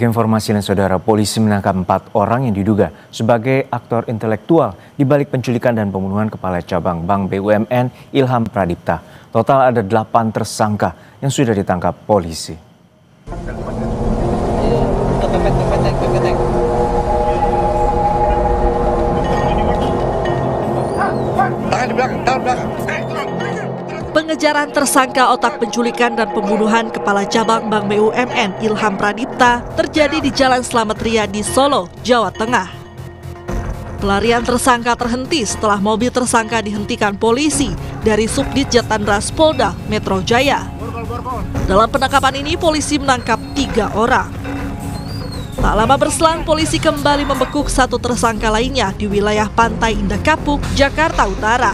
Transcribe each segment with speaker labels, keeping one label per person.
Speaker 1: Informasi lain saudara, polisi menangkap 4 orang yang diduga sebagai aktor intelektual di balik penculikan dan pembunuhan Kepala Cabang Bank BUMN Ilham Pradipta. Total ada 8 tersangka yang sudah ditangkap polisi.
Speaker 2: Pengejaran tersangka otak penculikan dan pembunuhan Kepala Cabang Bank BUMN Ilham Pradipta terjadi di Jalan Slamet Riyadi, Solo, Jawa Tengah. Pelarian tersangka terhenti setelah mobil tersangka dihentikan polisi dari Subdit Jatandras Polda Metro Jaya. Dalam penangkapan ini, polisi menangkap 3 orang. Tak lama berselang, polisi kembali membekuk 1 tersangka lainnya di wilayah Pantai Indah Kapuk, Jakarta Utara.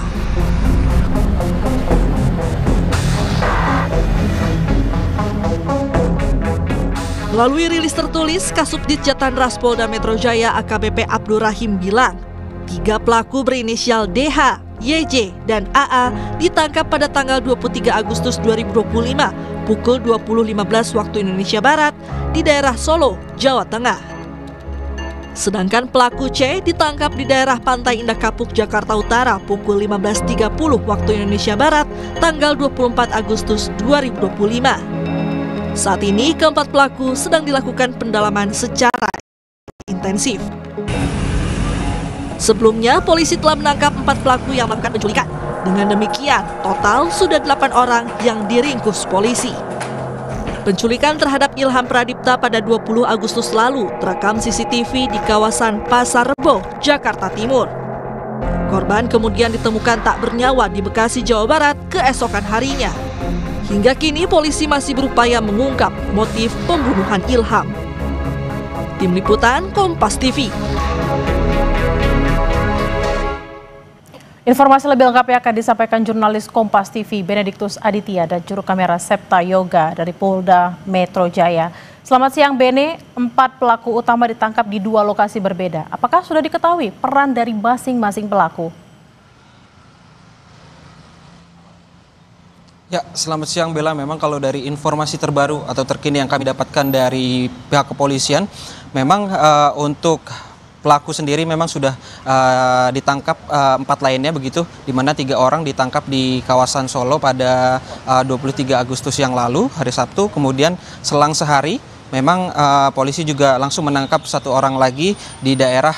Speaker 2: Melalui rilis tertulis, Kasubdit Jatandras Polda Metro Jaya AKBP Abdur Rahim bilang, 3 pelaku berinisial DH, YJ, dan AA ditangkap pada tanggal 23 Agustus 2025 pukul 20.15 waktu Indonesia Barat di daerah Solo, Jawa Tengah. Sedangkan pelaku C ditangkap di daerah Pantai Indah Kapuk, Jakarta Utara pukul 15.30 waktu Indonesia Barat tanggal 24 Agustus 2025. Saat ini, keempat pelaku sedang dilakukan pendalaman secara intensif. Sebelumnya, polisi telah menangkap 4 pelaku yang melakukan penculikan. Dengan demikian, total sudah 8 orang yang diringkus polisi. Penculikan terhadap Ilham Pradipta pada 20 Agustus lalu terekam CCTV di kawasan Pasar Rebo, Jakarta Timur. Korban kemudian ditemukan tak bernyawa di Bekasi, Jawa Barat keesokan harinya. Hingga kini polisi masih berupaya mengungkap motif pembunuhan Ilham. Tim Liputan Kompas TV.
Speaker 3: Informasi lebih lengkap akan disampaikan jurnalis Kompas TV Benediktus Aditya dan juru kamera Septa Yoga dari Polda Metro Jaya. Selamat siang Bene, 4 pelaku utama ditangkap di 2 lokasi berbeda. Apakah sudah diketahui peran dari masing-masing pelaku?
Speaker 4: Ya, selamat siang Bella. Memang kalau dari informasi terbaru atau terkini yang kami dapatkan dari pihak kepolisian, memang untuk pelaku sendiri memang sudah ditangkap 4 lainnya begitu, di mana 3 orang ditangkap di kawasan Solo pada 23 Agustus yang lalu, hari Sabtu. Kemudian selang sehari, memang polisi juga langsung menangkap 1 orang lagi di daerah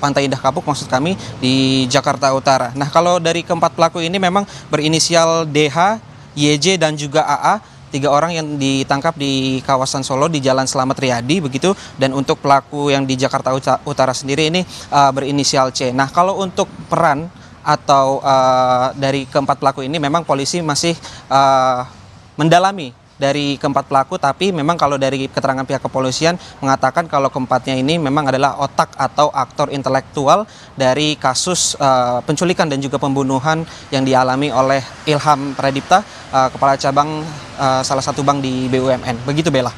Speaker 4: Pantai Indah Kapuk, maksud kami, di Jakarta Utara. Nah, kalau dari keempat pelaku ini memang berinisial DH, YJ, dan juga AA, 3 orang yang ditangkap di kawasan Solo di Jalan Slamet Riyadi, begitu. Dan untuk pelaku yang di Jakarta Utara sendiri ini berinisial C. Nah, kalau untuk peran atau dari keempat pelaku ini memang polisi masih mendalami dari keempat pelaku, tapi memang kalau dari keterangan pihak kepolisian mengatakan kalau keempatnya ini memang adalah otak atau aktor intelektual dari kasus penculikan dan juga pembunuhan yang dialami oleh Ilham Pradipta, Kepala Cabang salah satu bank di BUMN. Begitu Bella.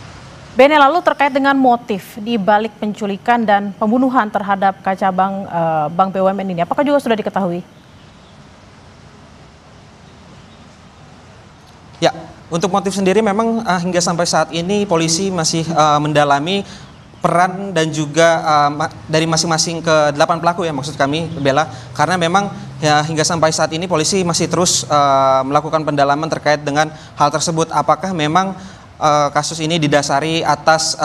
Speaker 3: Bene, lalu terkait dengan motif di balik penculikan dan pembunuhan terhadap Kacabang Bank BUMN ini, apakah juga sudah diketahui?
Speaker 4: Ya, untuk motif sendiri memang hingga sampai saat ini polisi masih mendalami peran dan juga dari masing-masing ke-8 pelaku ya, maksud kami Bella, karena memang ya, hingga sampai saat ini polisi masih terus melakukan pendalaman terkait dengan hal tersebut. Apakah memang kasus ini didasari atas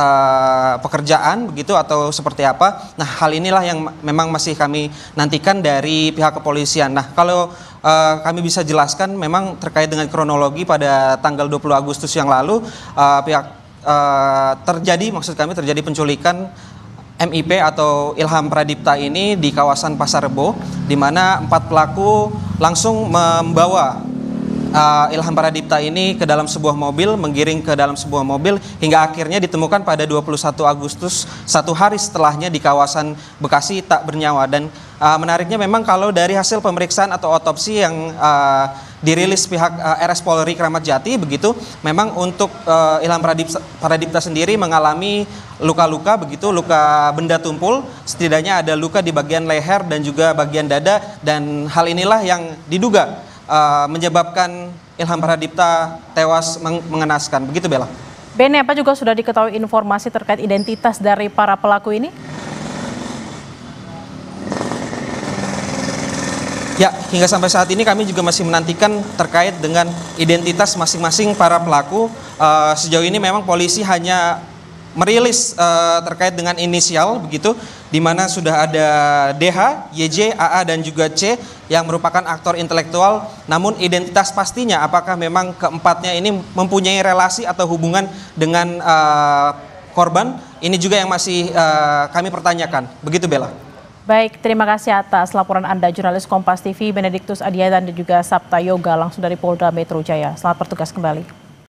Speaker 4: pekerjaan begitu atau seperti apa? Nah, hal inilah yang memang masih kami nantikan dari pihak kepolisian. Nah, kalau kami bisa jelaskan memang terkait dengan kronologi pada tanggal 20 Agustus yang lalu terjadi penculikan MIP atau Ilham Pradipta ini di kawasan Pasar Rebo, di mana 4 pelaku langsung membawa Ilham Pradipta ini ke dalam sebuah mobil, menggiring ke dalam sebuah mobil hingga akhirnya ditemukan pada 21 Agustus, 1 hari setelahnya di kawasan Bekasi tak bernyawa. Dan menariknya memang kalau dari hasil pemeriksaan atau otopsi yang dirilis pihak RS Polri Kramat Jati begitu, memang untuk Ilham Pradipta sendiri mengalami luka-luka begitu, luka benda tumpul, setidaknya ada luka di bagian leher dan juga bagian dada, dan hal inilah yang diduga menyebabkan Ilham Pradipta tewas mengenaskan. Begitu Bella.
Speaker 3: Bene, apa juga sudah diketahui informasi terkait identitas dari para pelaku ini?
Speaker 4: Ya, hingga sampai saat ini kami juga masih menantikan terkait dengan identitas masing-masing para pelaku. Sejauh ini memang polisi hanya merilis terkait dengan inisial begitu, di mana sudah ada DH, YJ, AA dan juga C yang merupakan aktor intelektual. Namun identitas pastinya apakah memang keempatnya ini mempunyai relasi atau hubungan dengan korban, ini juga yang masih kami pertanyakan. Begitu Bella.
Speaker 3: Baik, terima kasih atas laporan Anda, jurnalis Kompas TV Benediktus Adiatan dan juga Sabta Yoga langsung dari Polda Metro Jaya. Selamat bertugas kembali.